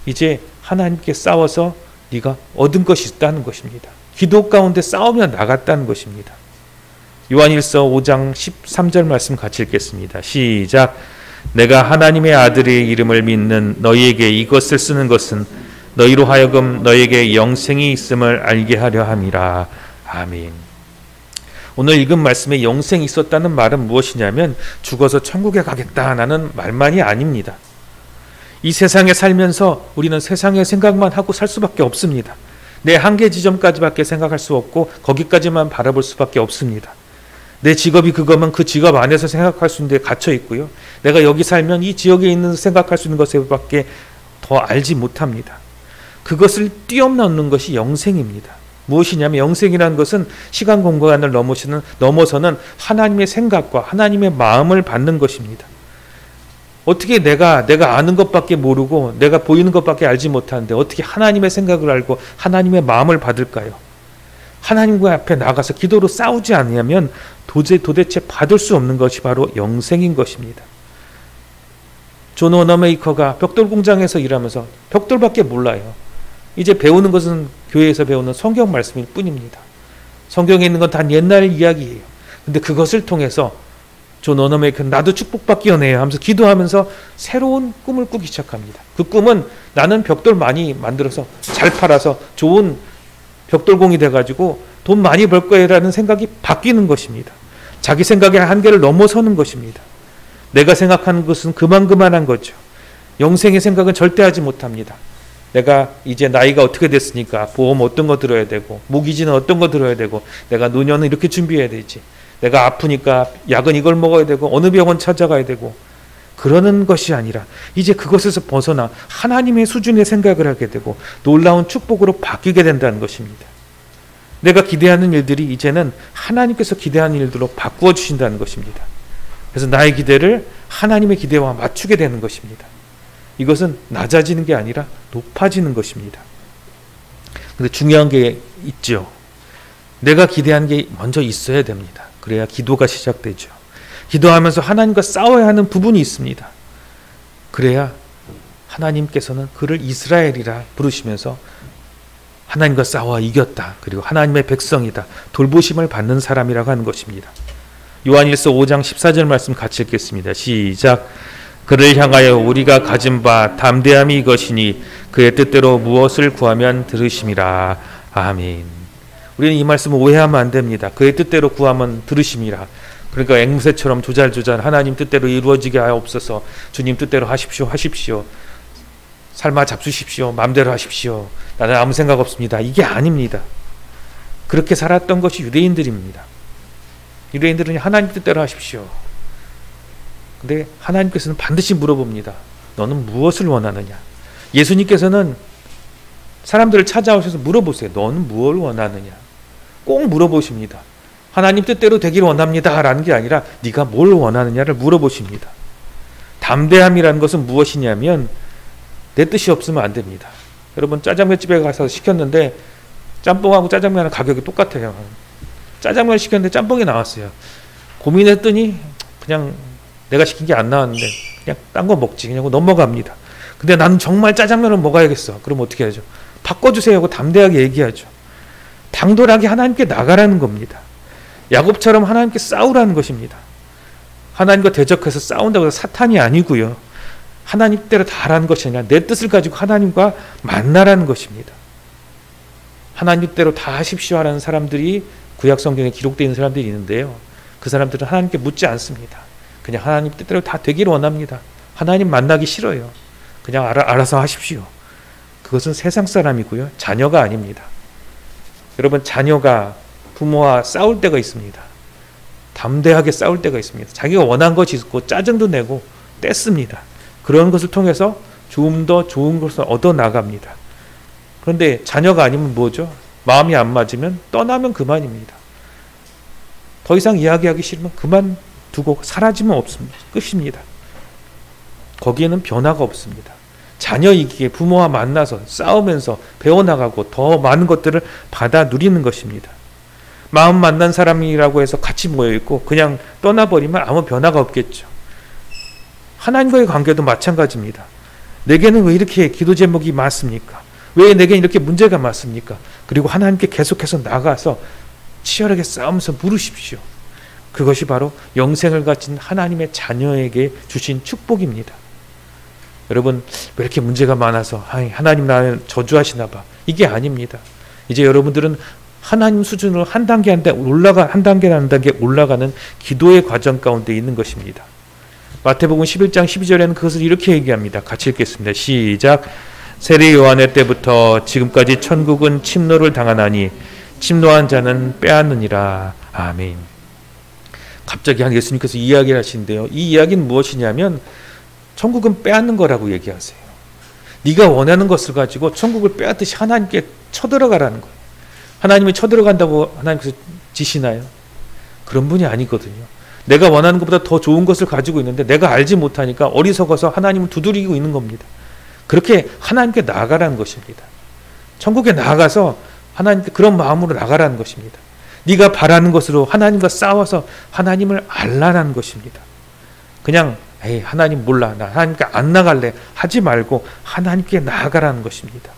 이제 하나님께 싸워서 네가 얻은 것이 있다는 것입니다. 기도 가운데 싸우며 나갔다는 것입니다. 요한일서 5장 13절 말씀 같이 읽겠습니다. 시작. 내가 하나님의 아들의 이름을 믿는 너희에게 이것을 쓰는 것은 너희로 하여금 너희에게 영생이 있음을 알게 하려 함이라. 아멘. 오늘 읽은 말씀에 영생이 있었다는 말은 무엇이냐면 죽어서 천국에 가겠다라는 말만이 아닙니다. 이 세상에 살면서 우리는 세상의 생각만 하고 살 수밖에 없습니다. 내 한계 지점까지밖에 생각할 수 없고 거기까지만 바라볼 수밖에 없습니다. 내 직업이 그거면 그 직업 안에서 생각할 수 있는 데 갇혀 있고요. 내가 여기 살면 이 지역에 있는 생각할 수 있는 것에밖에 더 알지 못합니다. 그것을 뛰어넘는 것이 영생입니다. 무엇이냐면 영생이라는 것은 시간 공간을 넘어서는 하나님의 생각과 하나님의 마음을 받는 것입니다. 어떻게 내가 아는 것밖에 모르고 내가 보이는 것밖에 알지 못하는데 어떻게 하나님의 생각을 알고 하나님의 마음을 받을까요? 하나님과 앞에 나가서 기도로 싸우지 않으면 도대체 받을 수 없는 것이 바로 영생인 것입니다. 존 워너메이커가 벽돌 공장에서 일하면서 벽돌밖에 몰라요. 이제 배우는 것은 교회에서 배우는 성경 말씀일 뿐입니다. 성경에 있는 건 다 옛날 이야기예요. 근데 그것을 통해서 존 워너메이커는 나도 축복받기 원해요 하면서 기도하면서 새로운 꿈을 꾸기 시작합니다. 그 꿈은 나는 벽돌 많이 만들어서 잘 팔아서 좋은 벽돌공이 돼가지고 돈 많이 벌 거라는 생각이 바뀌는 것입니다. 자기 생각의 한계를 넘어서는 것입니다. 내가 생각하는 것은 그만한 거죠. 영생의 생각은 절대 하지 못합니다. 내가 이제 나이가 어떻게 됐으니까 보험 어떤 거 들어야 되고 모기지는 어떤 거 들어야 되고 내가 노년은 이렇게 준비해야 되지. 내가 아프니까 약은 이걸 먹어야 되고 어느 병원 찾아가야 되고 그러는 것이 아니라 이제 그것에서 벗어나 하나님의 수준의 생각을 하게 되고 놀라운 축복으로 바뀌게 된다는 것입니다. 내가 기대하는 일들이 이제는 하나님께서 기대하는 일들로 바꾸어 주신다는 것입니다. 그래서 나의 기대를 하나님의 기대와 맞추게 되는 것입니다. 이것은 낮아지는 게 아니라 높아지는 것입니다. 근데 중요한 게 있죠. 내가 기대하는 게 먼저 있어야 됩니다. 그래야 기도가 시작되죠. 기도하면서 하나님과 싸워야 하는 부분이 있습니다. 그래야 하나님께서는 그를 이스라엘이라 부르시면서 하나님과 싸워 이겼다. 그리고 하나님의 백성이다. 돌보심을 받는 사람이라고 하는 것입니다. 요한일서 5장 14절 말씀 같이 읽겠습니다. 시작. 그를 향하여 우리가 가진 바 담대함이 이것이니 그의 뜻대로 무엇을 구하면 들으심이라. 아멘. 우리는 이 말씀을 오해하면 안 됩니다. 그의 뜻대로 구하면 들으심이라. 그러니까 앵무새처럼 조잘조잘 하나님 뜻대로 이루어지게 하옵소서. 주님 뜻대로 하십시오. 삶아 잡수십시오. 마음대로 하십시오. 나는 아무 생각 없습니다. 이게 아닙니다. 그렇게 살았던 것이 유대인들입니다. 유대인들은 하나님 뜻대로 하십시오. 근데 하나님께서는 반드시 물어봅니다. 너는 무엇을 원하느냐? 예수님께서는 사람들을 찾아오셔서 물어보세요. 너는 무엇을 원하느냐? 꼭 물어보십니다. 하나님 뜻대로 되기를 원합니다 라는 게 아니라 네가 뭘 원하느냐를 물어보십니다. 담대함이라는 것은 무엇이냐면 내 뜻이 없으면 안 됩니다. 여러분 짜장면집에 가서 시켰는데 짬뽕하고 짜장면은 가격이 똑같아요. 짜장면 시켰는데 짬뽕이 나왔어요. 고민했더니 그냥 내가 시킨 게 안 나왔는데 그냥 딴 거 먹지 그냥 넘어갑니다. 근데 나는 정말 짜장면을 먹어야겠어. 그럼 어떻게 하죠? 바꿔주세요 하고 담대하게 얘기하죠. 당돌하게 하나님께 나가라는 겁니다. 야곱처럼 하나님께 싸우라는 것입니다. 하나님과 대적해서 싸운다고 해서 사탄이 아니고요. 하나님 뜻대로 다 하라는 것이 아니라 내 뜻을 가지고 하나님과 만나라는 것입니다. 하나님 뜻대로 다 하십시오 하라는 사람들이 구약 성경에 기록되어 있는 사람들이 있는데요. 그 사람들은 하나님께 묻지 않습니다. 그냥 하나님 뜻대로 다 되기를 원합니다. 하나님 만나기 싫어요. 그냥 알아서 하십시오. 그것은 세상 사람이고요. 자녀가 아닙니다. 여러분 자녀가 부모와 싸울 때가 있습니다. 담대하게 싸울 때가 있습니다. 자기가 원한 것이 있고 짜증도 내고 뗐습니다. 그런 것을 통해서 좀 더 좋은 것을 얻어 나갑니다. 그런데 자녀가 아니면 뭐죠? 마음이 안 맞으면 떠나면 그만입니다. 더 이상 이야기하기 싫으면 그만두고 사라지면 없습니다. 끝입니다. 거기에는 변화가 없습니다. 자녀이기에 부모와 만나서 싸우면서 배워나가고 더 많은 것들을 받아 누리는 것입니다. 마음 만난 사람이라고 해서 같이 모여있고 그냥 떠나버리면 아무 변화가 없겠죠. 하나님과의 관계도 마찬가지입니다. 내게는 왜 이렇게 기도 제목이 많습니까? 왜 내게 이렇게 문제가 많습니까? 그리고 하나님께 계속해서 나가서 치열하게 싸우면서 물으십시오. 그것이 바로 영생을 가진 하나님의 자녀에게 주신 축복입니다. 여러분 왜 이렇게 문제가 많아서 하나님 나를 저주하시나 봐. 이게 아닙니다. 이제 여러분들은 하나님 수준으로 한 단계 한 단계 올라가는 기도의 과정 가운데 있는 것입니다. 마태복음 11장 12절에는 그것을 이렇게 얘기합니다. 같이 읽겠습니다. 시작. 세례 요한의 때부터 지금까지 천국은 침노를 당하나니 침노한 자는 빼앗느니라. 아멘. 갑자기 예수님께서 이야기를 하시는데요. 이 이야기는 무엇이냐면 천국은 빼앗는 거라고 얘기하세요. 네가 원하는 것을 가지고 천국을 빼앗듯이 하나님께 쳐들어가라는 거예요. 하나님이 쳐들어간다고 하나님께서 지시나요? 그런 분이 아니거든요. 내가 원하는 것보다 더 좋은 것을 가지고 있는데 내가 알지 못하니까 어리석어서 하나님을 두드리고 있는 겁니다. 그렇게 하나님께 나아가라는 것입니다. 천국에 나아가서 하나님께 그런 마음으로 나가라는 것입니다. 네가 바라는 것으로 하나님과 싸워서 하나님을 알라는 것입니다. 그냥 하나님 몰라 나 하나님께 안 나갈래 하지 말고 하나님께 나아가라는 것입니다.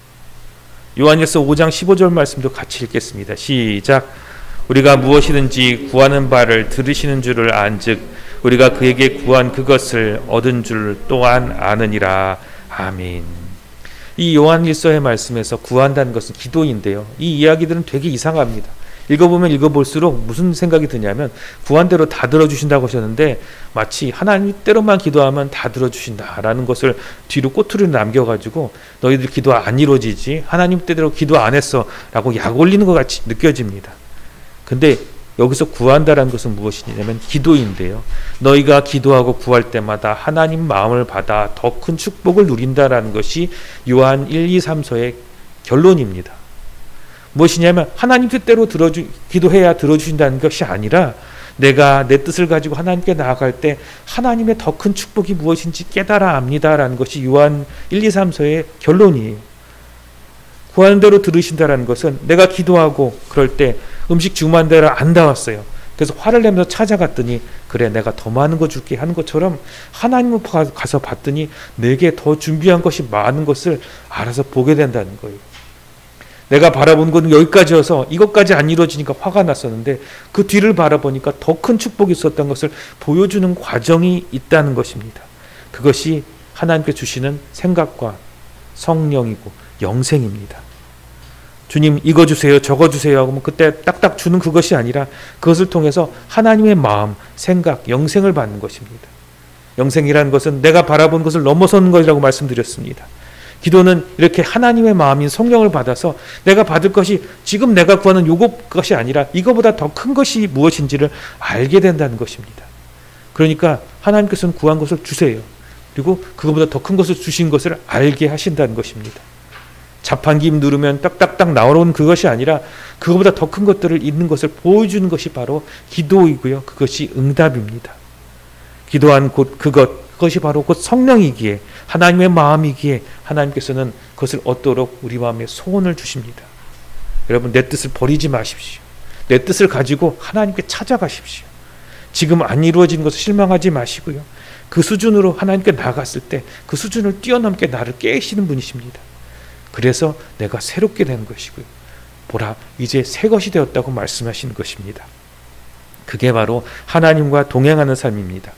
요한일서 5장 15절 말씀도 같이 읽겠습니다. 시작. 우리가 무엇이든지 구하는 바를 들으시는 줄을 안즉 우리가 그에게 구한 그것을 얻은 줄 또한 아느니라. 아멘. 이 요한일서의 말씀에서 구한다는 것은 기도인데요. 이 이야기들은 되게 이상합니다. 읽어보면 읽어볼수록 무슨 생각이 드냐면 구한 대로 다 들어주신다고 하셨는데 마치 하나님 때로만 기도하면 다 들어주신다라는 것을 뒤로 꼬투리를 남겨가지고 너희들 기도 안 이루어지지 하나님 때대로 기도 안 했어 라고 약 올리는 것 같이 느껴집니다. 근데 여기서 구한다라는 것은 무엇이냐면 기도인데요. 너희가 기도하고 구할 때마다 하나님 마음을 받아 더 큰 축복을 누린다라는 것이 요한 1, 2, 3서의 결론입니다. 무엇이냐면 하나님 뜻대로 기도해야 들어주신다는 것이 아니라 내가 내 뜻을 가지고 하나님께 나아갈 때 하나님의 더 큰 축복이 무엇인지 깨달아 압니다라는 것이 요한 1, 2, 3서의 결론이에요. 구하는 대로 들으신다라는 것은 내가 기도하고 그럴 때 음식 주문한 대로 안 닿았어요. 그래서 화를 내면서 찾아갔더니 그래 내가 더 많은 거 줄게 하는 것처럼 하나님을 가서 봤더니 내게 더 준비한 것이 많은 것을 알아서 보게 된다는 거예요. 내가 바라본 건 여기까지여서 이것까지 안 이루어지니까 화가 났었는데 그 뒤를 바라보니까 더 큰 축복이 있었던 것을 보여주는 과정이 있다는 것입니다. 그것이 하나님께 주시는 생각과 성령이고 영생입니다. 주님 이거 주세요 저거 주세요 하고 그때 딱딱 주는 그것이 아니라 그것을 통해서 하나님의 마음, 생각, 영생을 받는 것입니다. 영생이라는 것은 내가 바라본 것을 넘어서는 것이라고 말씀드렸습니다. 기도는 이렇게 하나님의 마음인 성령을 받아서 내가 받을 것이 지금 내가 구하는 것이 아니라 이거보다 더 큰 것이 무엇인지를 알게 된다는 것입니다. 그러니까 하나님께서는 구한 것을 주세요. 그리고 그거보다 더 큰 것을 주신 것을 알게 하신다는 것입니다. 자판기 누르면 딱딱딱 나오는 그것이 아니라 그거보다 더 큰 것들을 있는 것을 보여주는 것이 바로 기도이고요. 그것이 응답입니다. 기도한 그것이 바로 곧 성령이기에 하나님의 마음이기에 하나님께서는 그것을 얻도록 우리 마음에 소원을 주십니다. 여러분, 내 뜻을 버리지 마십시오. 내 뜻을 가지고 하나님께 찾아가십시오. 지금 안 이루어진 것을 실망하지 마시고요. 그 수준으로 하나님께 나갔을 때 그 수준을 뛰어넘게 나를 깨시는 분이십니다. 그래서 내가 새롭게 된 것이고요. 보라, 이제 새 것이 되었다고 말씀하시는 것입니다. 그게 바로 하나님과 동행하는 삶입니다.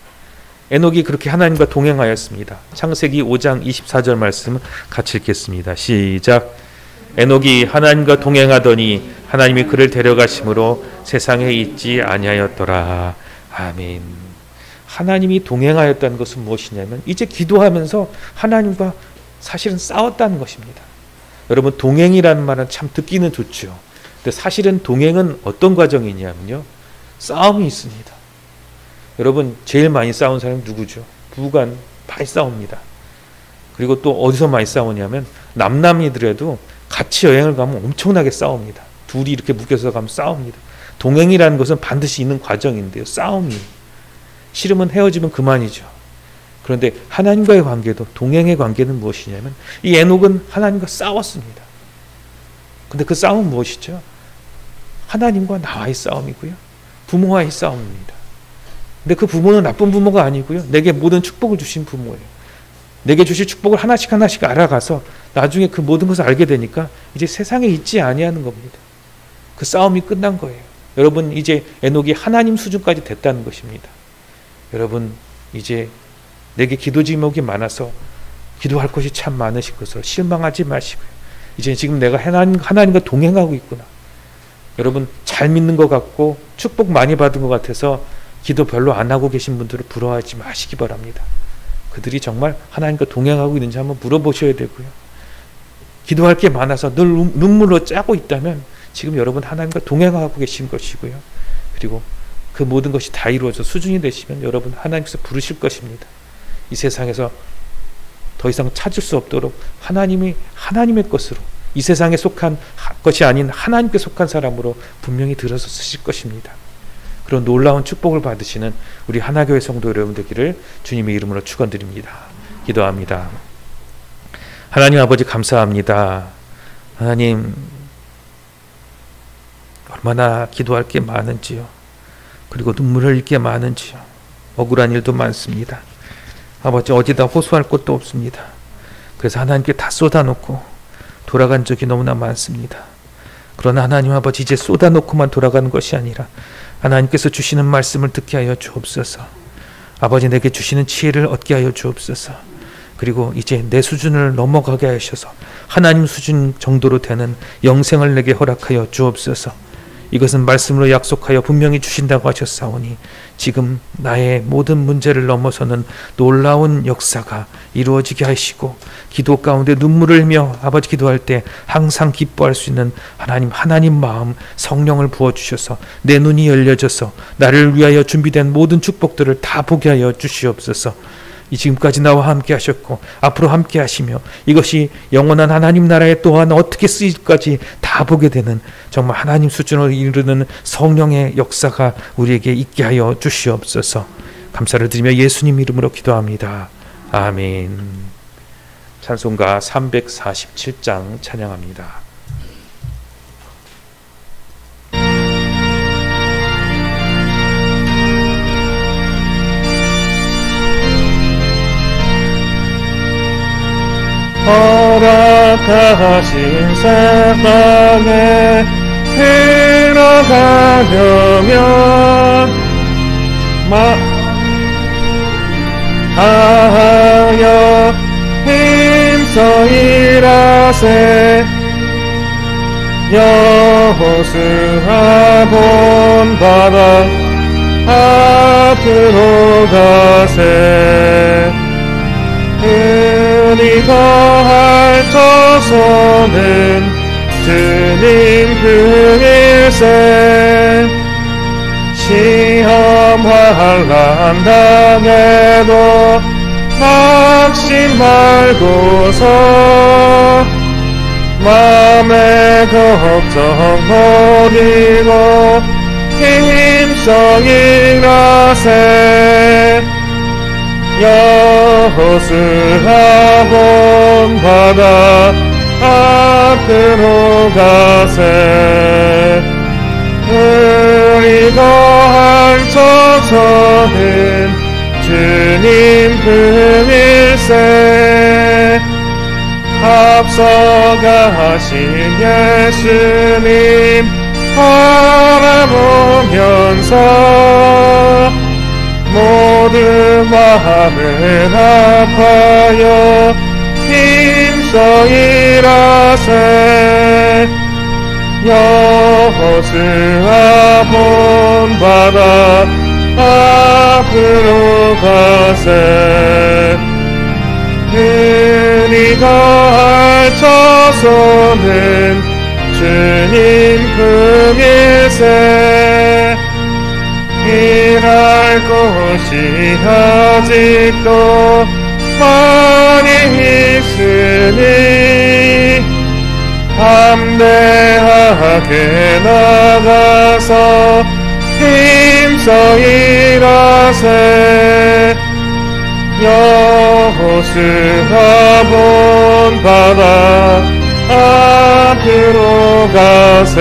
에녹이 그렇게 하나님과 동행하였습니다. 창세기 5장 24절 말씀 같이 읽겠습니다. 시작. 에녹이 하나님과 동행하더니 하나님이 그를 데려가심으로 세상에 있지 아니하였더라. 아멘. 하나님이 동행하였다는 것은 무엇이냐면 이제 기도하면서 하나님과 사실은 싸웠다는 것입니다. 여러분, 동행이라는 말은 참 듣기는 좋죠. 근데 사실은 동행은 어떤 과정이냐면요, 싸움이 있습니다. 여러분, 제일 많이 싸운 사람이 누구죠? 부부간 많이 싸웁니다. 그리고 또 어디서 많이 싸우냐면 남남이더라도 같이 여행을 가면 엄청나게 싸웁니다. 둘이 이렇게 묶여서 가면 싸웁니다. 동행이라는 것은 반드시 있는 과정인데요, 싸움이 싫으면 헤어지면 그만이죠. 그런데 하나님과의 관계도, 동행의 관계는 무엇이냐면 이 에녹은 하나님과 싸웠습니다. 근데 그 싸움은 무엇이죠? 하나님과 나와의 싸움이고요, 부모와의 싸움입니다. 근데 그 부모는 나쁜 부모가 아니고요, 내게 모든 축복을 주신 부모예요. 내게 주실 축복을 하나씩 하나씩 알아가서 나중에 그 모든 것을 알게 되니까 이제 세상에 있지 아니하는 겁니다. 그 싸움이 끝난 거예요. 여러분, 이제 에녹이 하나님 수준까지 됐다는 것입니다. 여러분, 이제 내게 기도 제목이 많아서 기도할 것이 참 많으신 것으로 실망하지 마시고요. 이제 지금 내가 하나님과 동행하고 있구나. 여러분, 잘 믿는 것 같고 축복 많이 받은 것 같아서 기도 별로 안 하고 계신 분들을 부러워하지 마시기 바랍니다. 그들이 정말 하나님과 동행하고 있는지 한번 물어보셔야 되고요. 기도할 게 많아서 늘 눈물로 짜고 있다면 지금 여러분 하나님과 동행하고 계신 것이고요. 그리고 그 모든 것이 다 이루어져 수준이 되시면 여러분 하나님께서 부르실 것입니다. 이 세상에서 더 이상 찾을 수 없도록 하나님의 것으로, 이 세상에 속한 것이 아닌 하나님께 속한 사람으로 분명히 들어서 쓰실 것입니다. 그런 놀라운 축복을 받으시는 우리 하나교회 성도 여러분 되기를 주님의 이름으로 축원드립니다. 기도합니다. 하나님 아버지, 감사합니다. 하나님, 얼마나 기도할 게 많은지요. 그리고 눈물을 흘릴 게 많은지요. 억울한 일도 많습니다. 아버지, 어디다 호소할 곳도 없습니다. 그래서 하나님께 다 쏟아놓고 돌아간 적이 너무나 많습니다. 그러나 하나님 아버지, 이제 쏟아놓고만 돌아가는 것이 아니라 하나님께서 주시는 말씀을 듣게 하여 주옵소서. 아버지, 내게 주시는 지혜를 얻게 하여 주옵소서. 그리고 이제 내 수준을 넘어가게 하셔서 하나님 수준 정도로 되는 영생을 내게 허락하여 주옵소서. 이것은 말씀으로 약속하여 분명히 주신다고 하셨사오니 지금 나의 모든 문제를 넘어서는 놀라운 역사가 이루어지게 하시고 기도 가운데 눈물을 흘며 아버지 기도할 때 항상 기뻐할 수 있는 하나님 마음, 성령을 부어주셔서 내 눈이 열려져서 나를 위하여 준비된 모든 축복들을 다 보게 하여 주시옵소서. 이 지금까지 나와 함께 하셨고 앞으로 함께 하시며 이것이 영원한 하나님 나라에 또한 어떻게 쓰일까지 다 보게 되는 정말 하나님 수준을 이루는 성령의 역사가 우리에게 있게 하여 주시옵소서. 감사를 드리며 예수님 이름으로 기도합니다. 아멘. 찬송가 347장 찬양합니다. 허락하신 세상에 들어가려면 하여 힘써 일하세. 여호수아 본받아 앞으로 가세. 은이 거할 저소는 주님 그일세 시험 환난 당해도 낙심 말고서 맘의 걱정 버리고 힘써 일하세 여호수아본 바다 앞으로 가세 우리 거할 저서는 주님 품일세 앞서가신 예수님 바라보면서 모든 마음을 아파요 힘써 일하세 여호수아 본 바다 앞으로 가세 우리가 할 저소는 주님 품일세 일할 곳이 아직도 많이 있으니 담대하게 나가서 힘써 일하세 여호수아 본 바다 앞으로 가세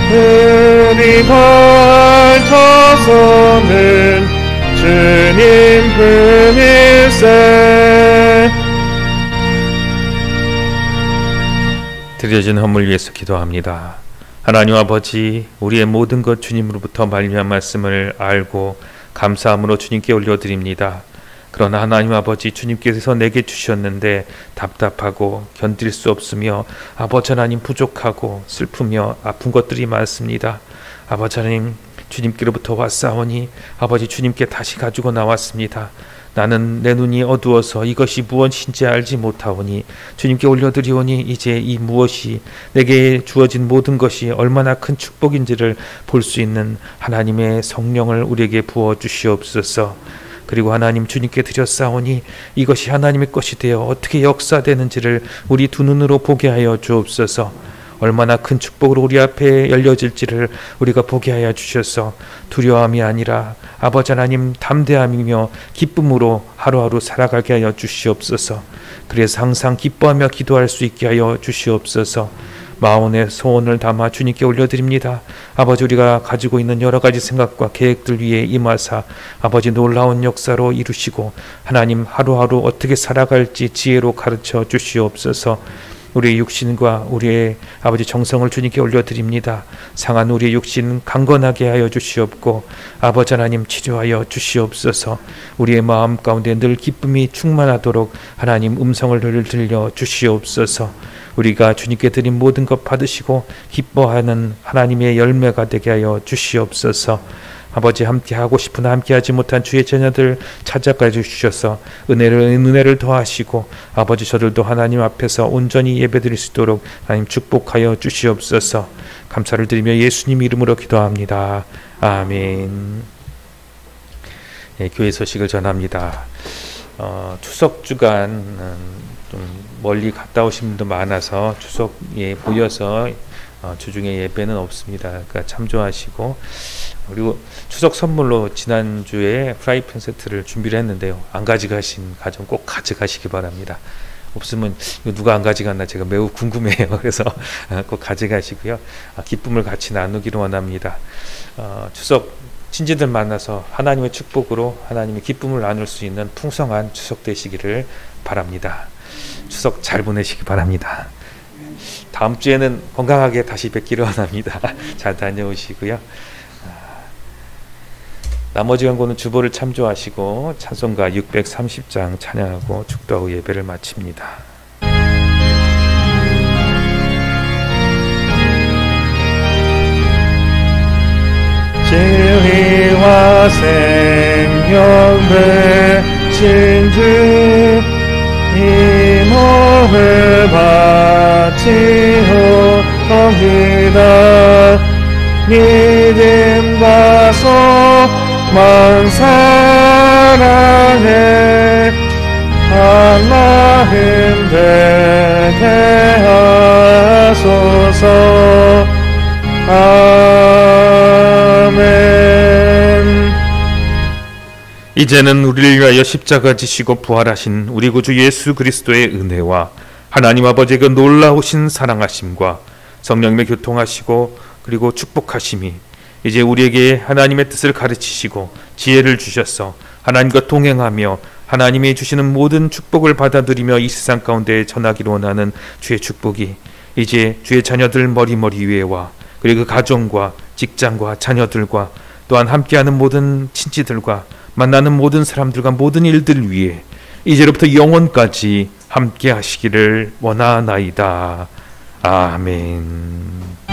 우리가 할 저소는 주님 품일세 드려진 헌물 위해서 기도합니다. 하나님 아버지, 우리의 모든 것 주님으로부터 말미암은 말씀을 알고 감사함으로 주님께 올려드립니다. 그러나 하나님 아버지, 주님께서 내게 주셨는데 답답하고 견딜 수 없으며 아버지 하나님 부족하고 슬프며 아픈 것들이 많습니다. 아버지 하나님, 주님께로부터 왔사오니 아버지 주님께 다시 가지고 나왔습니다. 나는 내 눈이 어두워서 이것이 무엇인지 알지 못하오니 주님께 올려드리오니 이제 이 무엇이 내게 주어진 모든 것이 얼마나 큰 축복인지를 볼 수 있는 하나님의 성령을 우리에게 부어 주시옵소서. 그리고 하나님 주님께 드렸사오니 이것이 하나님의 것이 되어 어떻게 역사되는지를 우리 두 눈으로 보게 하여 주옵소서. 얼마나 큰 축복으로 우리 앞에 열려질지를 우리가 보게 하여 주셔서 두려움이 아니라 아버지 하나님 담대함이며 기쁨으로 하루하루 살아가게 하여 주시옵소서. 그래서 항상 기뻐하며 기도할 수 있게 하여 주시옵소서. 마음의 소원을 담아 주님께 올려드립니다. 아버지, 우리가 가지고 있는 여러 가지 생각과 계획들 위에 임하사 아버지 놀라운 역사로 이루시고 하나님 하루하루 어떻게 살아갈지 지혜로 가르쳐 주시옵소서. 우리의 육신과 우리의 아버지 정성을 주님께 올려드립니다. 상한 우리의 육신 강건하게 하여 주시옵고 아버지 하나님 치료하여 주시옵소서. 우리의 마음 가운데 늘 기쁨이 충만하도록 하나님 음성을 들려 주시옵소서. 우리가 주님께 드린 모든 것 받으시고 기뻐하는 하나님의 열매가 되게 하여 주시옵소서. 아버지, 함께하고 싶으나 함께하지 못한 주의 자녀들 찾아가 주셔서 은혜를 더하시고 아버지 저들도 하나님 앞에서 온전히 예배드릴 수 있도록 하나님 축복하여 주시옵소서. 감사를 드리며 예수님 이름으로 기도합니다. 아멘. 예, 교회 소식을 전합니다. 추석 주간 좀 멀리 갔다 오신 분도 많아서 추석에 보여서 주중에 예배는 없습니다. 그러니까 참조하시고, 그리고 추석 선물로 지난주에 프라이팬 세트를 준비를 했는데요. 안 가져가신 가정 꼭 가져가시기 바랍니다. 없으면 이거 누가 안 가져갔나 제가 매우 궁금해요. 그래서 꼭 가져가시고요. 기쁨을 같이 나누기를 원합니다. 추석 친지들 만나서 하나님의 축복으로 하나님의 기쁨을 나눌 수 있는 풍성한 추석 되시기를 바랍니다. 추석 잘 보내시기 바랍니다. 다음 주에는 건강하게 다시 뵙기를 원합니다. 잘 다녀오시고요. 나머지 광고는 주보를 참조하시고 찬송가 630장 찬양하고 축도하고 예배를 마칩니다. 진리와 생명 되신 주 하시옵니다. 믿음과 소망 사랑에 하나님 되게 하소서. 아멘. 이제는 우리를 위하여 십자가 지시고 부활하신 우리 구주 예수 그리스도의 은혜와 하나님 아버지의 그 놀라우신 사랑하심과 성령님의 교통하시고 그리고 축복하심이 이제 우리에게 하나님의 뜻을 가르치시고 지혜를 주셔서 하나님과 동행하며 하나님이 주시는 모든 축복을 받아들이며 이 세상 가운데 전하기로 원하는 주의 축복이 이제 주의 자녀들 머리머리 위에와 그리고 그 가정과 직장과 자녀들과 또한 함께하는 모든 친지들과 만나는 모든 사람들과 모든 일들 위에 이제로부터 영원까지 함께 하시기를 원하나이다. 아멘.